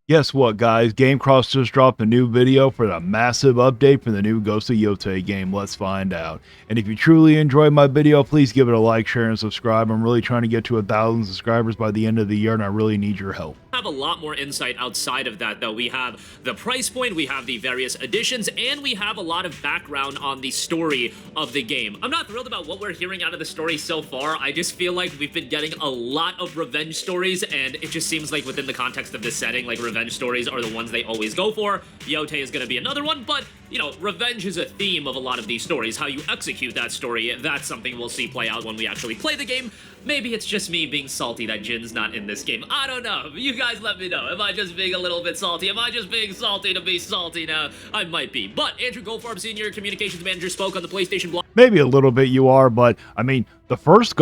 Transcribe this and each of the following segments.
Guess what, guys? GameCross just dropped a new video for the massive update for the new Ghost of Yotei game. Let's find out. And if you truly enjoyed my video, please give it a like, share, and subscribe. I'm really trying to get to 1,000 subscribers by the end of the year, and I really need your help. Have a lot more insight outside of that, though. We have the price point, we have the various additions, and we have a lot of background on the story of the game. I'm not thrilled about what we're hearing out of the story so far. I just feel like we've been getting a lot of revenge stories, and it just seems like within the context of this setting, like revenge stories are the ones they always go for. Yotei is going to be another one, but, you know, revenge is a theme of a lot of these stories. How you execute that story, that's something we'll see play out when we actually play the game. Maybe it's just me being salty that Jin's not in this game. I don't know. You guys let me know. Am I just being a little bit salty? Am I just being salty to be salty now? I might be. But Andrew Goldfarb, Senior Communications Manager, spoke on the PlayStation blog. Maybe a little bit you are, but I mean, the Ghost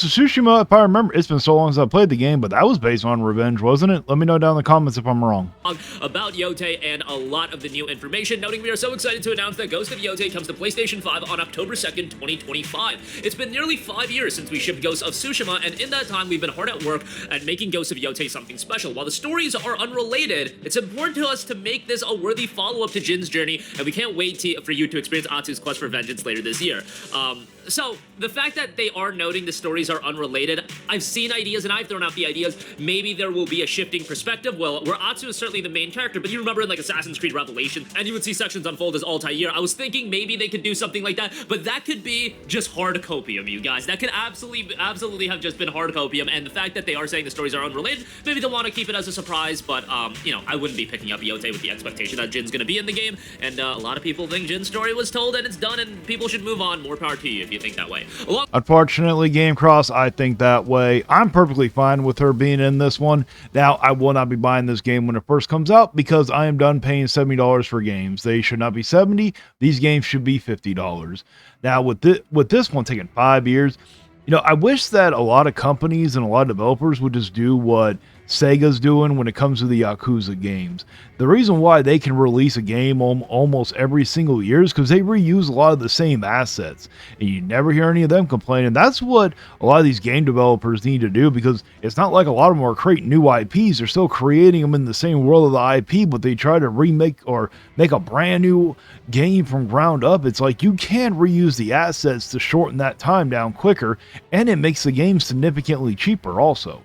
of Tsushima, if I remember, it's been so long since I played the game, but that was based on revenge, wasn't it? Let me know down in the comments if I'm wrong. About Yotei and a lot of the new information, noting we are so excited to announce that Ghost of Yotei comes to PlayStation 5 on October 2nd, 2025. It's been nearly 5 years since we shipped Ghost of Tsushima, and in that time, we've been hard at work at making Ghost of Yotei something special. While the stories are unrelated, it's important to us to make this a worthy follow-up to Jin's journey, and we can't wait for you to experience Atsu's quest for vengeance later this year. So, the fact that they are noting the stories are unrelated, I've seen ideas and I've thrown out the ideas. Maybe there will be a shifting perspective, well, where Atsu is certainly the main character, but you remember in like Assassin's Creed Revelation, and you would see sections unfold as Altair. I was thinking maybe they could do something like that, but that could be just hard copium, you guys. That could absolutely have just been hard copium, and the fact that they are saying the stories are unrelated, maybe they'll want to keep it as a surprise, but, you know, I wouldn't be picking up Yotei with the expectation that Jin's gonna be in the game, and a lot of people think Jin's story was told and it's done, and people should move on. More power to you if you think that way. Unfortunately, GameCross, I think that way. I'm perfectly fine with her being in this one. Now, I will not be buying this game when it first comes out because I am done paying $70 for games. They should not be $70. These games should be $50. Now, with this one taking 5 years, you know, I wish that a lot of companies and a lot of developers would just do what Sega's doing when it comes to the Yakuza games. The reason why they can release a game almost every single year is because they reuse a lot of the same assets, and you never hear any of them complaining. That's what a lot of these game developers need to do, because it's not like a lot of them are creating new IPs. They're still creating them in the same world of the IP, but they try to remake or make a brand new game from ground up. It's like you can reuse the assets to shorten that time down quicker, and it makes the game significantly cheaper also.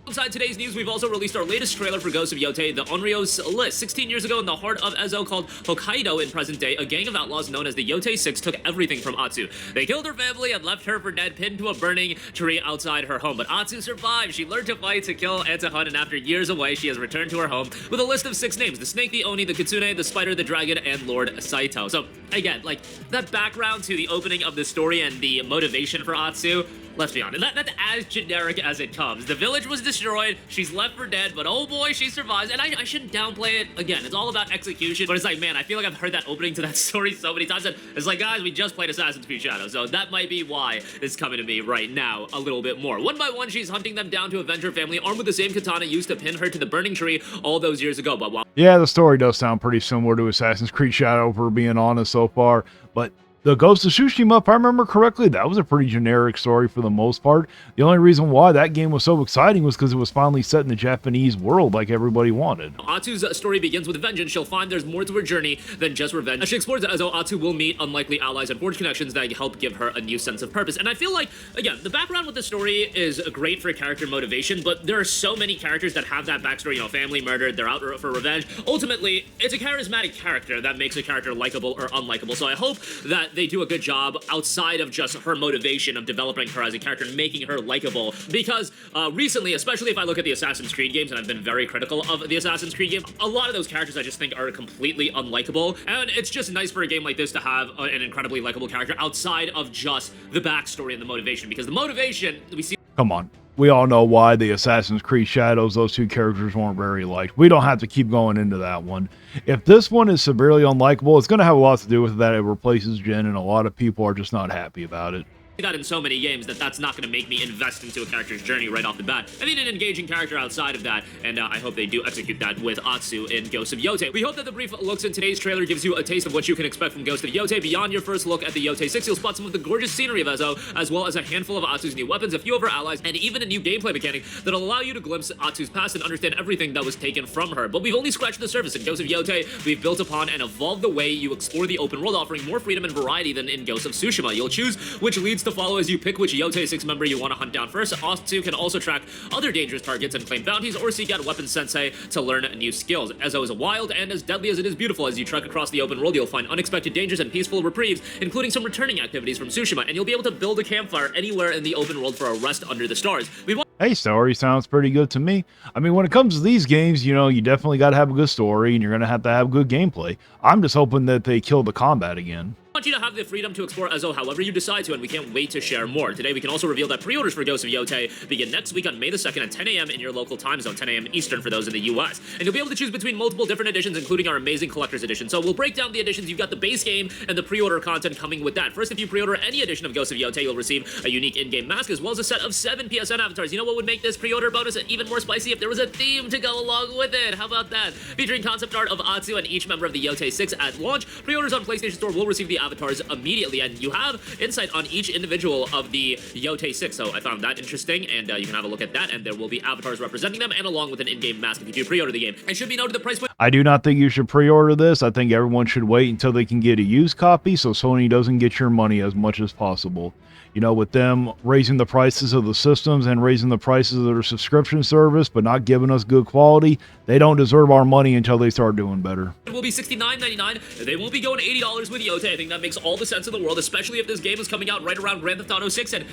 Inside today's news, we've also released our latest trailer for Ghost of Yotei, the Onryo's List. 16 years ago in the heart of Ezo, called Hokkaido in present day, a gang of outlaws known as the Yotei Six took everything from Atsu. They killed her family and left her for dead, pinned to a burning tree outside her home. But Atsu survived. She learned to fight, to kill, and to hunt, and after years away, she has returned to her home with a list of 6 names: the snake, the oni, the kitsune, the spider, the dragon, and Lord Saito. So, again, like, that background to the opening of the story and the motivation for Atsu, let's be honest, that's as generic as it comes. The village was destroyed, she's left for dead, but oh boy, she survives. And I shouldn't downplay it. Again, it's all about execution, but it's like, man, I feel like I've heard that opening to that story so many times. And it's like, guys, we just played Assassin's Creed Shadows, so that might be why it's coming to me right now a little bit more. One by one, she's hunting them down to avenge her family, armed with the same katana used to pin her to the burning tree all those years ago. But while yeah, the story does sound pretty similar to Assassin's Creed Shadow, for being honest so far, but the Ghost of Tsushima, if I remember correctly, that was a pretty generic story for the most part. The only reason why that game was so exciting was because it was finally set in the Japanese world like everybody wanted. Atsu's story begins with vengeance. She'll find there's more to her journey than just revenge. As she explores Ezo, Atsu will meet unlikely allies and forge connections that help give her a new sense of purpose. And I feel like, again, the background with the story is great for character motivation, but there are so many characters that have that backstory, you know, family murdered, they're out for revenge. Ultimately, it's a charismatic character that makes a character likable or unlikable. So I hope that they do a good job outside of just her motivation of developing her as a character and making her likable, because recently, especially if I look at the Assassin's Creed games, and I've been very critical of the Assassin's Creed game, a lot of those characters I just think are completely unlikable, and it's just nice for a game like this to have an incredibly likable character outside of just the backstory and the motivation, because the motivation we see. Come on. We all know why the Assassin's Creed Shadows, those two characters weren't very liked. We don't have to keep going into that one. If this one is severely unlikable, it's going to have a lot to do with that it replaces Jin, and a lot of people are just not happy about it. that in so many games that's not going to make me invest into a character's journey right off the bat. I need an engaging character outside of that, and I hope they do execute that with Atsu in Ghost of Yotei. We hope that the brief looks in today's trailer gives you a taste of what you can expect from Ghost of Yotei. Beyond your first look at the Yotei 6, you'll spot some of the gorgeous scenery of Ezo, as well as a handful of Atsu's new weapons, a few of her allies, and even a new gameplay mechanic that'll allow you to glimpse Atsu's past and understand everything that was taken from her. But we've only scratched the surface. In Ghost of Yotei, we've built upon and evolved the way you explore the open world, offering more freedom and variety than in Ghost of Tsushima. You'll choose which leads to follow as you pick which Yotei 6 member you want to hunt down first. Atsu can also track other dangerous targets and claim bounties, or seek out weapons sensei to learn new skills. Ezo is wild and as deadly as it is beautiful. As you trek across the open world, you'll find unexpected dangers and peaceful reprieves, including some returning activities from Tsushima, and you'll be able to build a campfire anywhere in the open world for a rest under the stars. Hey, story sounds pretty good to me. I mean, when it comes to these games, you know, you definitely got to have a good story, and you're going to have good gameplay. I'm just hoping that they kill the combat again. I want you to have the freedom to explore Ezo however you decide to, and we can't wait to share more. Today, we can also reveal that pre-orders for Ghost of Yotei begin next week on May the 2nd at 10 a.m. in your local time zone, 10 a.m. Eastern for those in the US. And you'll be able to choose between multiple different editions, including our amazing collector's edition. So we'll break down the editions. You've got the base game and the pre-order content coming with that. First, if you pre-order any edition of Ghost of Yotei, you'll receive a unique in-game mask, as well as a set of 7 PSN avatars. You know what would make this pre-order bonus even more spicy? If there was a theme to go along with it. How about that? Featuring concept art of Atsu and each member of the Yotei 6 at launch, pre-orders on PlayStation Store will receive the avatars immediately, and you have insight on each individual of the Yotei 6, so I found that interesting, and you can have a look at that, and there will be avatars representing them, and along with an in-game mask if you do pre-order the game. And should be noted the price point. I do not think you should pre-order this. I think everyone should wait until they can get a used copy, so Sony doesn't get your money as much as possible. You know, with them raising the prices of the systems and raising the prices of their subscription service, but not giving us good quality, they don't deserve our money until they start doing better. It will be $69.99. They won't be going $80 with Yotei. I think that makes all the sense in the world, especially if this game is coming out right around Grand Theft Auto 6, and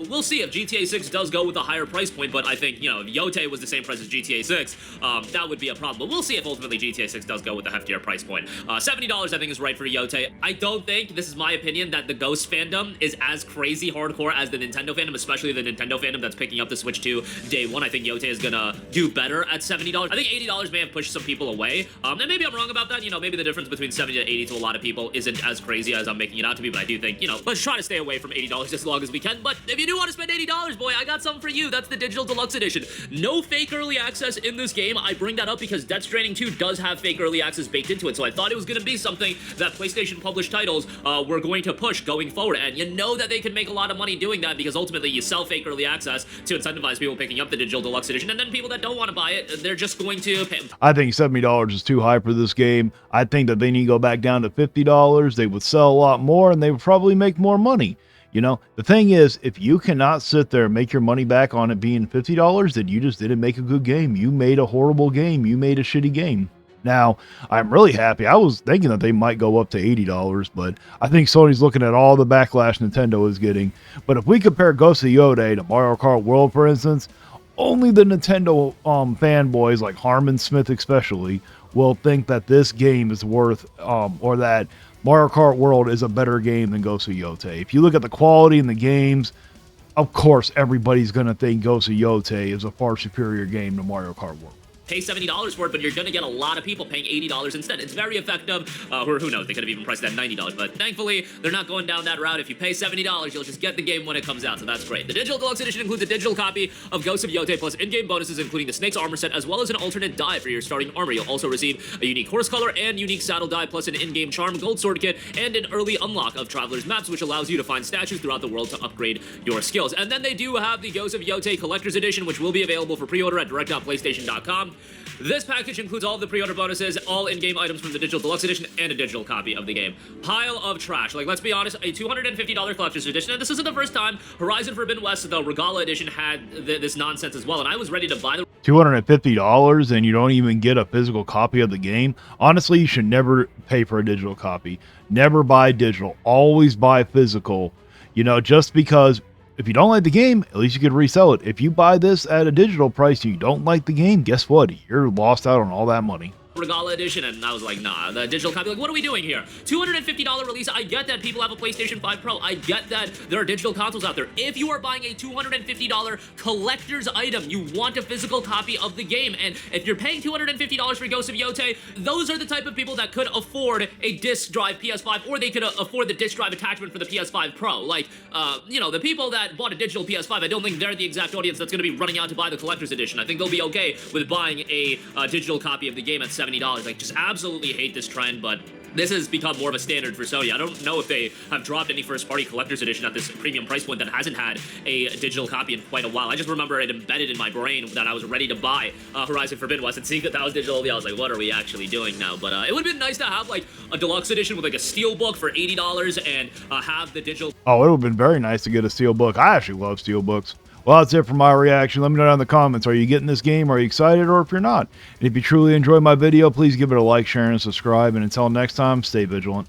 we'll see if GTA 6 does go with a higher price point, but I think, you know, if Yotei was the same price as GTA 6, that would be a problem. But we'll see if ultimately GTA 6 does go with a heftier price point. $70 I think is right for Yotei. I don't think, this is my opinion, that the Ghost fandom is as crazy hardcore as the Nintendo fandom, especially the Nintendo fandom that's picking up the Switch 2 day one. I think Yotei is gonna do better at $70. I think $80 may have pushed some people away, and maybe I'm wrong about that. You know, maybe the difference between 70 to 80 to a lot of people isn't as crazy as I'm making it out to be, but I do think, you know, let's try to stay away from $80 as long as we can. But if you do want to spend $80, boy, I got something for you. That's the Digital Deluxe Edition. No fake early access in this game. I bring that up because Death Stranding 2 does have fake early access baked into it, so I thought it was going to be something that PlayStation published titles were going to push going forward, and you know that they can make a lot of money doing that because ultimately you sell fake early access to incentivize people picking up the Digital Deluxe Edition, and then people that don't want to buy it, they're just going to pay. I think $70 is too high for this game. I think that they need to go back down to $50. They would sell a lot more, and they would probably make more money. You know, the thing is, if you cannot sit there and make your money back on it being $50, then you just didn't make a good game. You made a horrible game. You made a shitty game. Now, I'm really happy. I was thinking that they might go up to $80, but I think Sony's looking at all the backlash Nintendo is getting. But if we compare Ghost of Yotei to Mario Kart World, for instance, only the Nintendo fanboys, like Harmon Smith especially, will think that this game is worth, or that Mario Kart World is a better game than Ghost of Yotei. If you look at the quality in the games, of course everybody's going to think Ghost of Yotei is a far superior game to Mario Kart World. Pay $70 for it, but you're going to get a lot of people paying $80 instead. It's very effective, or who knows, they could have even priced it at $90, but thankfully, they're not going down that route. If you pay $70, you'll just get the game when it comes out, so that's great. The Digital Deluxe Edition includes a digital copy of Ghost of Yotei, plus in-game bonuses, including the Snake's armor set, as well as an alternate dye for your starting armor. You'll also receive a unique horse color and unique saddle dye, plus an in-game charm, gold sword kit, and an early unlock of Traveler's Maps, which allows you to find statues throughout the world to upgrade your skills. And then they do have the Ghost of Yotei Collector's Edition, which will be available for pre-order at direct.playstation.com. This package includes all of the pre-order bonuses, all in-game items from the Digital Deluxe Edition, and a digital copy of the game. Pile of trash. Like, let's be honest, a $250 collector's edition, and this isn't the first time. Horizon Forbidden West, the Regala Edition, had this nonsense as well, and I was ready to buy the $250 and you don't even get a physical copy of the game. Honestly, you should never pay for a digital copy. Never buy digital. Always buy physical. You know, just because if you don't like the game, at least you could resell it. If you buy this at a digital price and you don't like the game, guess what? You're lost out on all that money. Regala edition, and I was like, nah, the digital copy, like, what are we doing here? $250 release. I get that people have a PlayStation 5 Pro. I get that there are digital consoles out there. If you are buying a $250 collector's item, you want a physical copy of the game, and if you're paying $250 for Ghost of Yotei, those are the type of people that could afford a disc drive PS5, or they could afford the disc drive attachment for the PS5 Pro. Like, you know, the people that bought a digital PS5, I don't think they're the exact audience that's going to be running out to buy the collector's edition. I think they'll be okay with buying a digital copy of the game at $70. Like, just absolutely hate this trend, but this has become more of a standard for Sony. I don't know if they have dropped any first-party collector's edition at this premium price point that hasn't had a digital copy in quite a while. I just remember it embedded in my brain that I was ready to buy Horizon Forbidden West, and seeing that was digital, I was like, what are we actually doing now? But it would have been nice to have, like, a deluxe edition with, like, a steelbook for $80 and have the digital... Oh, it would have been very nice to get a steelbook. I actually love steelbooks. Well, that's it for my reaction. Let me know down in the comments. Are you getting this game? Are you excited? Or if you're not? And if you truly enjoyed my video, please give it a like, share, and subscribe. And until next time, stay vigilant.